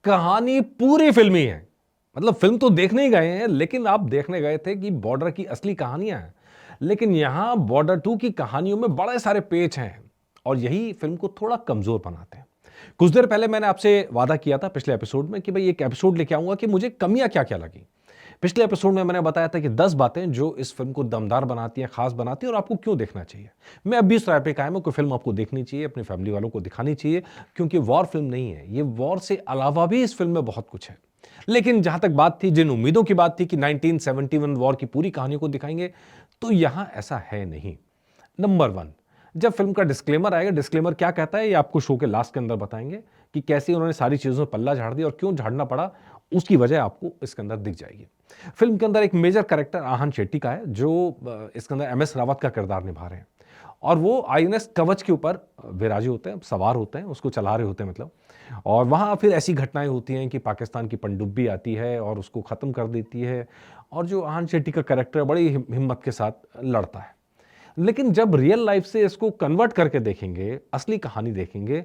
कहानी पूरी फिल्मी है। मतलब फिल्म तो देखने ही गए हैं, लेकिन आप देखने गए थे कि बॉर्डर की असली कहानियां हैं। लेकिन यहां बॉर्डर 2 की कहानियों में बड़े सारे पेच हैं और यही फिल्म को थोड़ा कमजोर बनाते हैं। कुछ देर पहले मैंने आपसे वादा किया था पिछले एपिसोड में कि भाई एक एपिसोड लेके आऊंगा कि मुझे कमियां क्या क्या लगी। पिछले एपिसोड में मैंने बताया था कि 10 बातें जो इस फिल्म को दमदार बनाती हैं, खास बनाती हैं और आपको क्यों देखना चाहिए। मैं अब भी इस राय पे कायम हूं कि फिल्म आपको देखनी चाहिए, अपनी फैमिली वालों को दिखानी चाहिए, क्योंकि वॉर फिल्म नहीं है, ये वॉर से अलावा भी इस फिल्म में बहुत कुछ है। लेकिन जहां तक बात थी, जिन उम्मीदों की बात थी कि 1971 वॉर की पूरी कहानी को दिखाएंगे, तो यहां ऐसा है नहीं। नंबर वन, जब फिल्म का डिस्क्लेमर आएगा, डिस्क्लेमर क्या कहता है ये आपको शो के लास्ट के अंदर बताएंगे कि कैसे उन्होंने सारी चीजों में पल्ला झाड़ दिया और क्यों झाड़ना पड़ा, उसकी वजह आपको इसके अंदर दिख जाएगी। फिल्म के अंदर एक मेजर कैरेक्टर आहन शेट्टी का है, जो इसके अंदर एमएस रावत का किरदार निभा रहे हैं और वो आईएनएस कवच के ऊपर विराजे होते हैं, सवार होते हैं, उसको चला रहे होते हैं मतलब। और वहाँ फिर ऐसी घटनाएं होती हैं कि पाकिस्तान की पनडुब्बी आती है और उसको ख़त्म कर देती है और जो आहन शेट्टी का कैरेक्टर बड़ी हिम्मत के साथ लड़ता है। लेकिन जब रियल लाइफ से इसको कन्वर्ट करके देखेंगे, असली कहानी देखेंगे,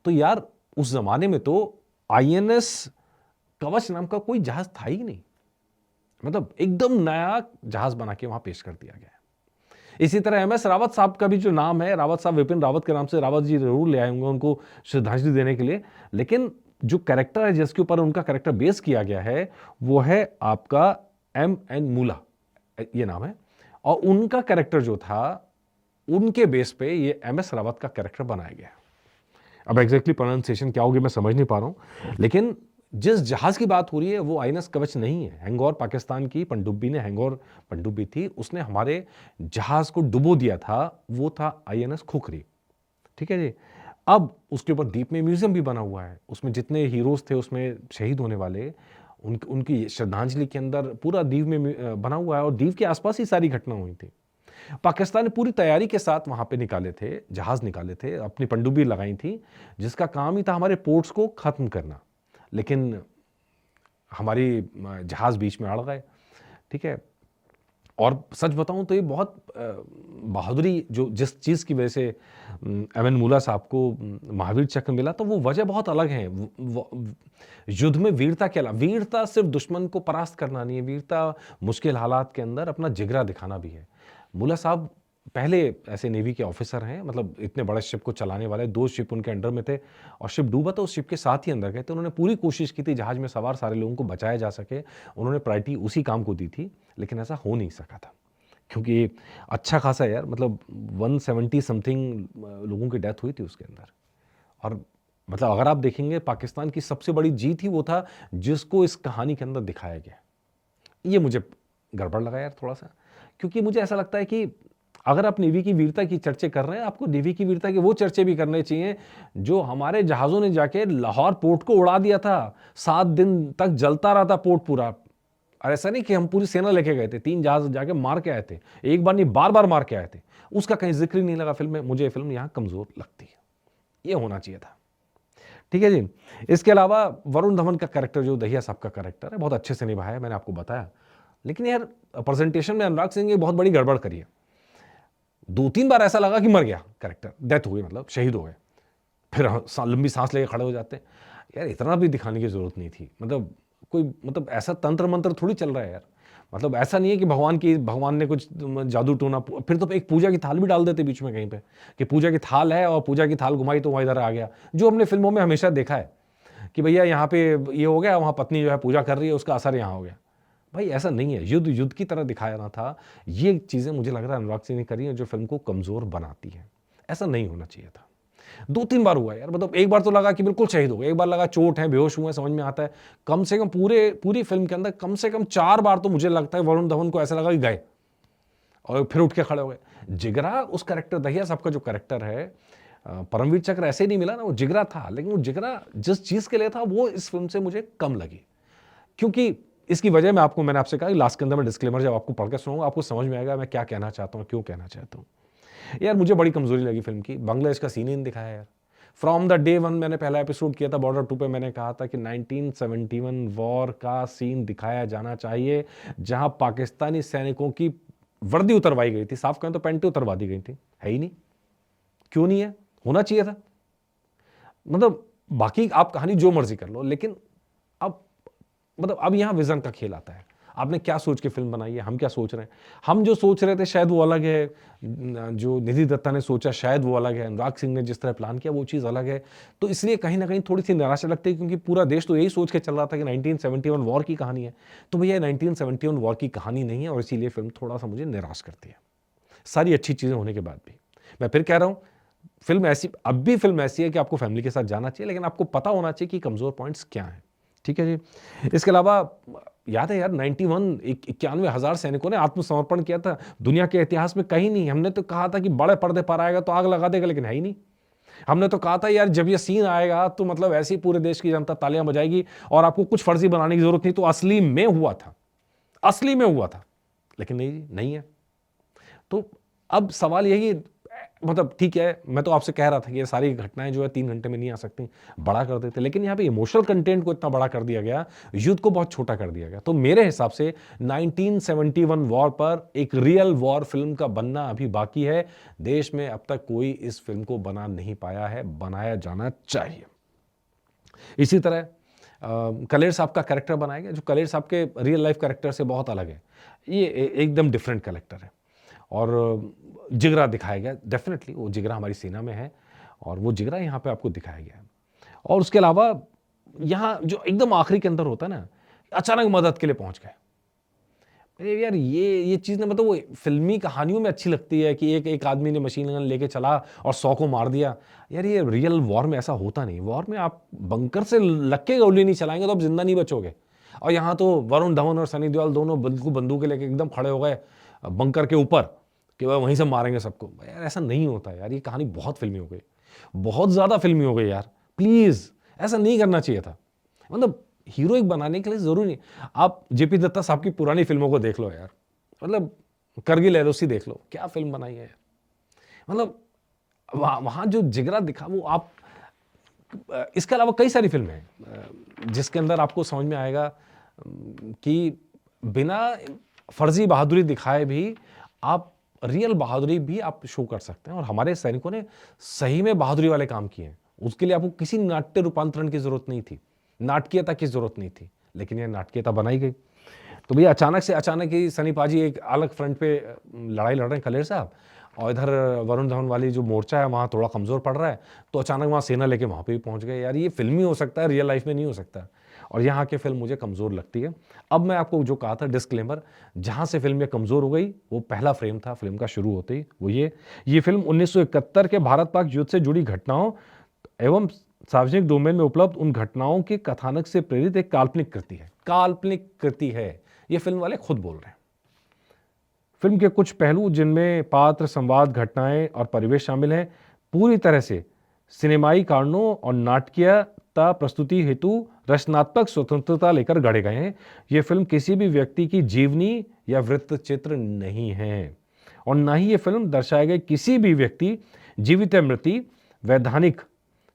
तो यार उस ज़माने में तो आईएनएस कवच नाम का कोई जहाज़ था ही नहीं। मतलब एकदम नया जहाज़ बना के वहाँ पेश कर दिया गया है। इसी तरह एमएस रावत साहब का भी जो नाम है, रावत साहब विपिन रावत के नाम से रावत जी जरूर ले आए होंगे उनको श्रद्धांजलि देने के लिए। लेकिन जो कैरेक्टर है जिसके ऊपर उनका कैरेक्टर बेस किया गया है, वो है आपका एम.एन. मूला, ये नाम है। और उनका कैरेक्टर जो था, उनके बेस पे ये एमएस रावत का कैरेक्टर बनाया गया है। अब एग्जैक्टली प्रोनाउंसिएशन क्या होगी मैं समझ नहीं पा रहा हूं, लेकिन जिस जहाज की बात हो रही है वो आईएनएस कवच नहीं है। हैंगौर पाकिस्तान की पनडुब्बी ने, हैंगौर पनडुब्बी थी, उसने हमारे जहाज को डुबो दिया था, वो था आईएनएस खुखरी। ठीक है जी। अब उसके ऊपर द्वीप में म्यूजियम भी बना हुआ है, उसमें जितने हीरोज थे उसमें शहीद होने वाले, उनकी श्रद्धांजलि के अंदर पूरा द्वीप में बना हुआ है और द्वीप के आसपास ही सारी घटना हुई थी। पाकिस्तान ने पूरी तैयारी के साथ वहां पे निकाले थे, जहाज निकाले थे, अपनी पनडुब्बी लगाई थी, जिसका काम ही था हमारे पोर्ट्स को खत्म करना। लेकिन हमारी जहाज बीच में अड़ गए। ठीक है। और सच बताऊं तो ये बहुत बहादुरी, जो जिस चीज की वजह से एम.एन. मूला साहब को महावीर चक्र मिला, तो वो वजह बहुत अलग है। युद्ध में वीरता के अलावा, वीरता सिर्फ दुश्मन को परास्त करना नहीं है, वीरता मुश्किल हालात के अंदर अपना जिगरा दिखाना भी है। मूला साहब पहले ऐसे नेवी के ऑफिसर हैं, मतलब इतने बड़े शिप को चलाने वाले, 2 शिप उनके अंडर में थे और शिप डूबा तो उस शिप के साथ ही अंदर गए थे। उन्होंने पूरी कोशिश की थी जहाज में सवार सारे लोगों को बचाया जा सके, उन्होंने प्रायोरिटी उसी काम को दी थी, लेकिन ऐसा हो नहीं सका था क्योंकि अच्छा खासा यार, मतलब 170 समथिंग लोगों की डेथ हुई थी उसके अंदर। और मतलब अगर आप देखेंगे, पाकिस्तान की सबसे बड़ी जीत ही वो था जिसको इस कहानी के अंदर दिखाया गया। ये मुझे गड़बड़ लगा यार थोड़ा सा, क्योंकि मुझे ऐसा लगता है कि अगर आप नेवी की वीरता की चर्चे कर रहे हैं, आपको नेवी की वीरता के वो चर्चे भी करने चाहिए जो हमारे जहाज़ों ने जाके लाहौर पोर्ट को उड़ा दिया था। 7 दिन तक जलता रहा था पोर्ट पूरा। और ऐसा नहीं कि हम पूरी सेना लेके गए थे, 3 जहाज जाके मार के आए थे, एक बार नहीं बार बार मार के आए थे। उसका कहीं जिक्र ही नहीं लगा फिल्म में। मुझे ये फिल्म यहाँ कमजोर लगती है, ये होना चाहिए था। ठीक है जी। इसके अलावा वरुण धवन का कैरेक्टर, जो दहिया साहब का कैरेक्टर है, बहुत अच्छे से निभाया है, मैंने आपको बताया। लेकिन यार प्रेजेंटेशन में अनुराग सिंह ने बहुत बड़ी गड़बड़ करी है। 2-3 बार ऐसा लगा कि मर गया कैरेक्टर, डेथ हो गई, मतलब शहीद हो गए, फिर लंबी सांस लेके खड़े हो जाते हैं। यार इतना भी दिखाने की जरूरत नहीं थी। मतलब कोई, मतलब ऐसा तंत्र मंत्र थोड़ी चल रहा है यार। मतलब ऐसा नहीं है कि भगवान ने कुछ जादू टोना, फिर तो एक पूजा की थाल भी डाल देते बीच में कहीं पे कि पूजा की थाल है और पूजा की थाल घुमाई तो वहाँ इधर आ गया, जो हमने फिल्मों में हमेशा देखा है कि भैया यहाँ पे ये हो गया, वहाँ पत्नी जो है पूजा कर रही है, उसका असर यहाँ हो गया। भाई ऐसा नहीं है, युद्ध युद्ध की तरह दिखाया था। ये चीज़ें मुझे लग रहा है अनुराग सिंह ने करी हैं जो फिल्म को कमज़ोर बनाती है। ऐसा नहीं होना चाहिए था। 2-3 बार हुआ यार, मतलब एक बार तो लगा कि बिल्कुल शहीद हो गए, एक बार लगा चोट है, बेहोश हुए, समझ में आता है। कम से कम पूरी फिल्म के अंदर कम से कम 4 बार तो मुझे लगता है वरुण धवन को ऐसा लगा कि गए और फिर उठ के खड़े हो गए। जिगरा उस कैरेक्टर, दहिया साहब का जो कैरेक्टर है, परमवीर चक्र ऐसे ही नहीं मिला ना, वो जिगरा था। लेकिन वो जिगरा जिस चीज़ के लिए था वो इस फिल्म से मुझे कम लगी। क्योंकि इसकी वजह मैंने आपसे कहा लास्ट के अंदर मैं डिस्क्लेमर जब आपको पढ़ के सुनाऊंगा, आपको समझ में आएगा मैं क्या कहना चाहता हूँ, क्यों कहना चाहता हूँ। यार मुझे बड़ी कमजोरी लगी फिल्म की, बांग्लादेश का सीन ही नहीं दिखाया यार। फ्रॉम द डे वन मैंने पहला एपिसोड किया था बॉर्डर 2 पे, मैंने कहा था कि 1971 वॉर का सीन दिखाया जाना चाहिए जहां पाकिस्तानी सैनिकों की वर्दी उतरवाई गई थी, साफ कहें तो पैंटें उतरवा दी गई थी। है ही नहीं। क्यों नहीं है? होना चाहिए था। मतलब बाकी आप कहानी जो मर्जी कर लो, लेकिन अब मतलब अब यहां विजन का खेल आता है। आपने क्या सोच के फिल्म बनाई है, हम क्या सोच रहे हैं। हम जो सोच रहे थे शायद वो अलग है, जो निधि दत्ता ने सोचा शायद वो अलग है, अनुराग सिंह ने जिस तरह प्लान किया वो चीज़ अलग है। तो इसलिए कहीं ना कहीं थोड़ी सी निराशा लगती है, क्योंकि पूरा देश तो यही सोच के चल रहा था कि 1971 वॉर की कहानी है। तो भैया 1971 वॉर की कहानी नहीं है, और इसीलिए फिल्म थोड़ा सा मुझे निराश करती है, सारी अच्छी चीज़ें होने के बाद भी। मैं फिर कह रहा हूँ, फिल्म ऐसी, अब भी फिल्म ऐसी है कि आपको फैमिली के साथ जाना चाहिए, लेकिन आपको पता होना चाहिए कि कमज़ोर पॉइंट्स क्या हैं। ठीक है जी। इसके अलावा याद है यार, 91 91,000 सैनिकों ने आत्मसमर्पण किया था। दुनिया के इतिहास में कहीं नहीं। हमने तो कहा था कि बड़े पर्दे पर आएगा तो आग लगा देगा, लेकिन है ही नहीं। हमने तो कहा था यार जब ये सीन आएगा तो मतलब ऐसे ही पूरे देश की जनता तालियां बजाएगी और आपको कुछ फर्जी बनाने की जरूरत नहीं। तो असली में हुआ था, असली में हुआ था, लेकिन नहीं जी, नहीं है। तो अब सवाल यही, मतलब ठीक है, मैं तो आपसे कह रहा था कि ये सारी घटनाएं जो है 3 घंटे में नहीं आ सकती, बड़ा कर देते, लेकिन यहाँ पे इमोशनल कंटेंट को इतना बड़ा कर दिया गया, युद्ध को बहुत छोटा कर दिया गया। तो मेरे हिसाब से 1971 वॉर पर एक रियल वॉर फिल्म का बनना अभी बाकी है। देश में अब तक कोई इस फिल्म को बना नहीं पाया है, बनाया जाना चाहिए। इसी तरह कलेर साहब का कैरेक्टर बनाया गया, जो कलेर साहब के रियल लाइफ कैरेक्टर से बहुत अलग है। ये एकदम डिफरेंट कैरेक्टर है, और जिगरा दिखाया गया। डेफिनेटली वो जिगरा हमारी सेना में है, और वो जिगरा यहाँ पे आपको दिखाया गया है। और उसके अलावा यहाँ जो एकदम आखिरी के अंदर होता है ना, अचानक मदद के लिए पहुंच गए। अरे यार, ये चीज़ ना, मतलब वो फिल्मी कहानियों में अच्छी लगती है कि एक आदमी ने मशीन गन लेके चला और 100 को मार दिया। यार ये रियल वॉर में ऐसा होता नहीं। वॉर में आप बंकर से लग के गोली नहीं चलाएंगे तो आप जिंदा नहीं बचोगे। और यहाँ तो वरुण धवन और सनी देओल दोनों बंदूकें लेके एकदम खड़े हो गए बंकर के ऊपर कि वह वहीं से मारेंगे सबको। यार ऐसा नहीं होता यार, ये कहानी बहुत फिल्मी हो गई, बहुत ज़्यादा फिल्मी हो गई यार। प्लीज़ ऐसा नहीं करना चाहिए था। मतलब हीरोइक बनाने के लिए जरूरी नहीं। आप जेपी दत्ता साहब की पुरानी फिल्मों को देख लो यार, मतलब करगिल एलओसी देख लो, क्या फिल्म बनाई है यार। मतलब वहां जो जिगरा दिखा वो आप, इसके अलावा कई सारी फिल्में हैं जिसके अंदर आपको समझ में आएगा कि बिना फर्जी बहादुरी दिखाए भी आप रियल बहादुरी भी आप शो कर सकते हैं। और हमारे सैनिकों ने सही में बहादुरी वाले काम किए हैं। उसके लिए आपको किसी नाट्य रूपांतरण की जरूरत नहीं थी, नाटकीयता की जरूरत नहीं थी, लेकिन यह नाटकीयता बनाई गई। तो भैया अचानक ही सनी पाजी एक अलग फ्रंट पे लड़ाई लड़ रहे हैं कलेर साहब, और इधर वरुण धवन वाली जो मोर्चा है वहाँ थोड़ा कमज़ोर पड़ रहा है, तो अचानक वहाँ सेना लेके वहाँ पे भी पहुँच गए। यार ये फिल्मी हो सकता है, रियल लाइफ में नहीं हो सकता। और यहाँ की फिल्म मुझे कमज़ोर लगती है। अब मैं आपको जो कहा था डिस्क्लेमर, जहाँ से फिल्म ये कमज़ोर हो गई वो पहला फ्रेम था फिल्म का शुरू होते ही, वो ये फिल्म 1971 के भारत पाक युद्ध से जुड़ी घटनाओं एवं सार्वजनिक डोमेन में उपलब्ध उन घटनाओं के कथानक से प्रेरित एक काल्पनिक कृति है। काल्पनिक कृति है, ये फिल्म वाले खुद बोल रहे हैं। फिल्म के कुछ पहलू जिनमें पात्र, संवाद, घटनाएं और परिवेश शामिल हैं, पूरी तरह से सिनेमाई कारणों और नाटकीयता प्रस्तुति हेतु रचनात्मक स्वतंत्रता लेकर गढ़े गए हैं। यह फिल्म किसी भी व्यक्ति की जीवनी या वृत्त चित्र नहीं है, और न ही यह फिल्म दर्शाए गए किसी भी व्यक्ति, जीवित या मृति, वैधानिक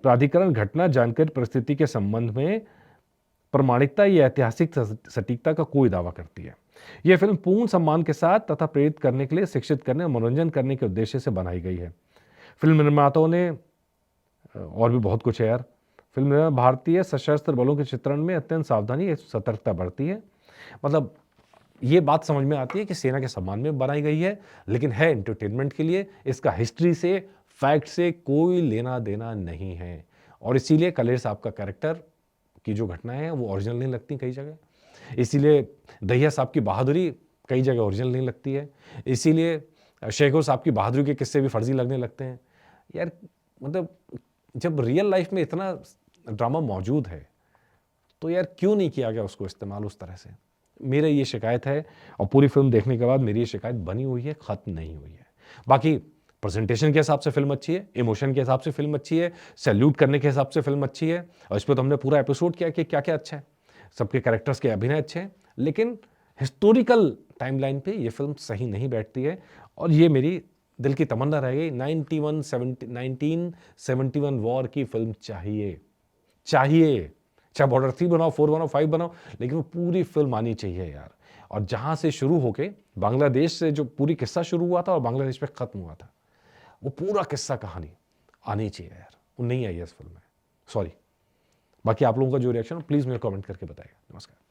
प्राधिकरण, घटना, जानकारी, परिस्थिति के संबंध में प्रमाणिकता या ऐतिहासिक सटीकता का कोई दावा करती है। यह फिल्म पूर्ण सम्मान के साथ तथा प्रेरित करने के लिए, शिक्षित करने और मनोरंजन करने के उद्देश्य से बनाई गई है। फिल्म निर्माताओं ने, और भी बहुत कुछ है यार, फिल्म निर्माता भारतीय सशस्त्र बलों के चित्रण में अत्यंत सावधानी, सतर्कता बरती है। मतलब ये बात समझ में आती है कि सेना के सम्मान में बनाई गई है, लेकिन है एंटरटेनमेंट के लिए। इसका हिस्ट्री से, फैक्ट से कोई लेना देना नहीं है। और इसीलिए कलेर साहब का कैरेक्टर की जो घटनाएं हैं वो ओरिजिनल नहीं लगती कई जगह। इसीलिए दहिया साहब की बहादुरी कई जगह ओरिजिनल नहीं लगती है। इसीलिए शेखर साहब की बहादुरी के किस्से भी फर्जी लगने लगते हैं यार। मतलब जब रियल लाइफ में इतना ड्रामा मौजूद है तो यार क्यों नहीं किया गया उसको इस्तेमाल उस तरह से। मेरा ये शिकायत है, और पूरी फिल्म देखने के बाद मेरी ये शिकायत बनी हुई है, खत्म नहीं हुई है। बाकी प्रेजेंटेशन के हिसाब से फिल्म अच्छी है, इमोशन के हिसाब से फिल्म अच्छी है, सैल्यूट करने के हिसाब से फिल्म अच्छी है, और इस पर तो हमने पूरा एपिसोड किया कि क्या क्या अच्छा है। सबके कैरेक्टर्स के अभिनय अच्छे हैं, लेकिन हिस्टोरिकल टाइमलाइन पे ये फिल्म सही नहीं बैठती है। और ये मेरी दिल की तमन्ना रह गई, 1971 वॉर की फिल्म चाहिए, चाहे बॉर्डर 3 बनाओ, 4 बनाओ, 5 बनाओ, लेकिन वो पूरी फिल्म आनी चाहिए यार। और जहां से शुरू होके बांग्लादेश से जो पूरी किस्सा शुरू हुआ था और बांग्लादेश पे खत्म हुआ था, वो पूरा किस्सा कहानी आनी चाहिए यार। वो नहीं आई है इस फिल्म में, सॉरी। बाकी आप लोगों का जो रिएक्शन प्लीज मुझे कमेंट करके बताइएगा। नमस्कार।